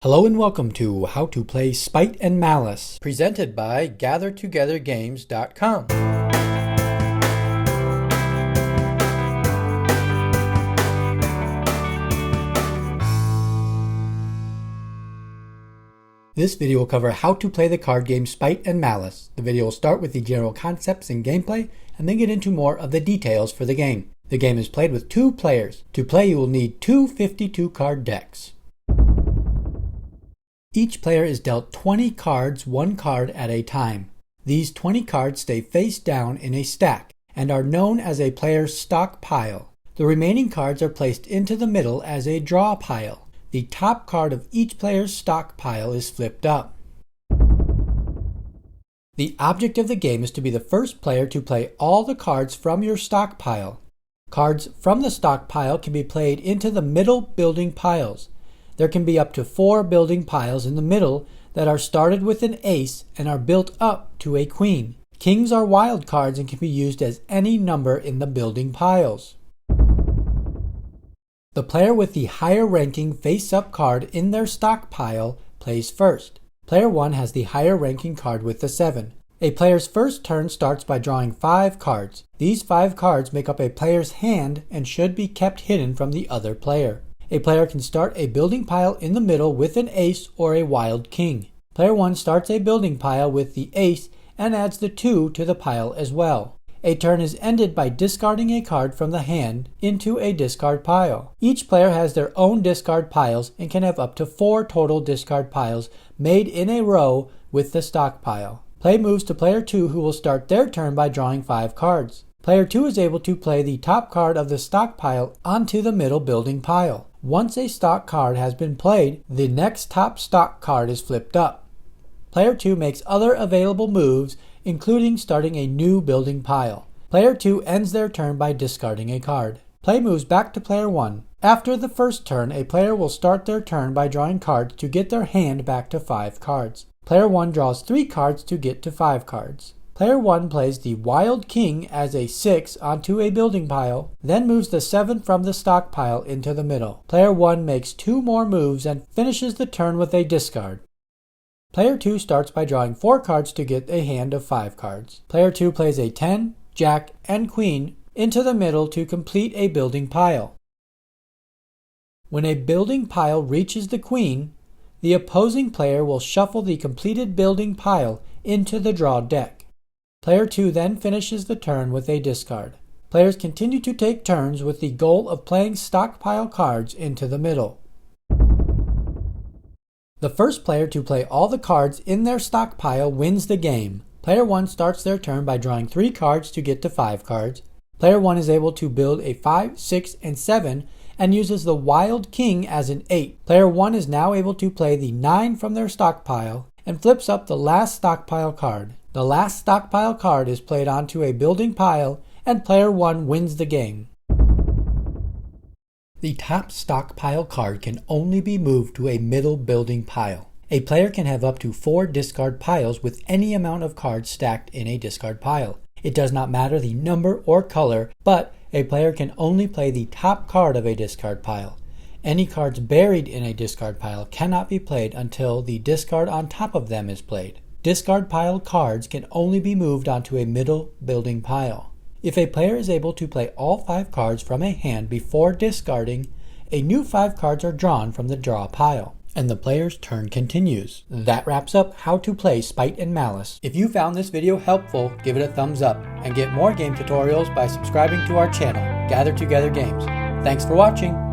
Hello and welcome to How to Play Spite and Malice, presented by GatherTogetherGames.com. This video will cover how to play the card game Spite and Malice. The video will start with the general concepts and gameplay, and then get into more of the details for the game. The game is played with 2 players. To play, you will need 2 52 card decks. Each player is dealt 20 cards, 1 card at a time. These 20 cards stay face down in a stack and are known as a player's stock pile. The remaining cards are placed into the middle as a draw pile. The top card of each player's stock pile is flipped up. The object of the game is to be the first player to play all the cards from your stock pile. Cards from the stock pile can be played into the middle building piles. There can be up to 4 building piles in the middle that are started with an ace and are built up to a queen. Kings are wild cards and can be used as any number in the building piles. The player with the higher ranking face-up card in their stock pile plays first. Player 1 has the higher ranking card with the 7. A player's first turn starts by drawing 5 cards. These 5 cards make up a player's hand and should be kept hidden from the other player. A player can start a building pile in the middle with an ace or a wild king. Player 1 starts a building pile with the ace and adds the 2 to the pile as well. A turn is ended by discarding a card from the hand into a discard pile. Each player has their own discard piles and can have up to 4 total discard piles made in a row with the stock pile. Play moves to player 2, who will start their turn by drawing 5 cards. Player 2 is able to play the top card of the stock pile onto the middle building pile. Once a stock card has been played, the next top stock card is flipped up. Player 2 makes other available moves, including starting a new building pile. Player 2 ends their turn by discarding a card. Play moves back to player 1. After the first turn, a player will start their turn by drawing cards to get their hand back to 5 cards. Player 1 draws 3 cards to get to 5 cards. Player 1 plays the Wild King as a 6 onto a building pile, then moves the 7 from the stock pile into the middle. Player 1 makes 2 more moves and finishes the turn with a discard. Player 2 starts by drawing 4 cards to get a hand of 5 cards. Player 2 plays a 10, Jack, and Queen into the middle to complete a building pile. When a building pile reaches the Queen, the opposing player will shuffle the completed building pile into the draw deck. Player 2 then finishes the turn with a discard. Players continue to take turns with the goal of playing stockpile cards into the middle. The first player to play all the cards in their stockpile wins the game. Player 1 starts their turn by drawing 3 cards to get to 5 cards. Player 1 is able to build a 5, 6, and 7 and uses the Wild King as an 8. Player 1 is now able to play the 9 from their stockpile and flips up the last stockpile card. The last stockpile card is played onto a building pile, and player 1 wins the game. The top stockpile card can only be moved to a middle building pile. A player can have up to 4 discard piles with any amount of cards stacked in a discard pile. It does not matter the number or color, but a player can only play the top card of a discard pile. Any cards buried in a discard pile cannot be played until the discard on top of them is played. Discard pile cards can only be moved onto a middle building pile. If a player is able to play all 5 cards from a hand before discarding, a new 5 cards are drawn from the draw pile, and the player's turn continues. That wraps up How to Play Spite and Malice. If you found this video helpful, give it a thumbs up, and get more game tutorials by subscribing to our channel, Gather Together Games. Thanks for watching!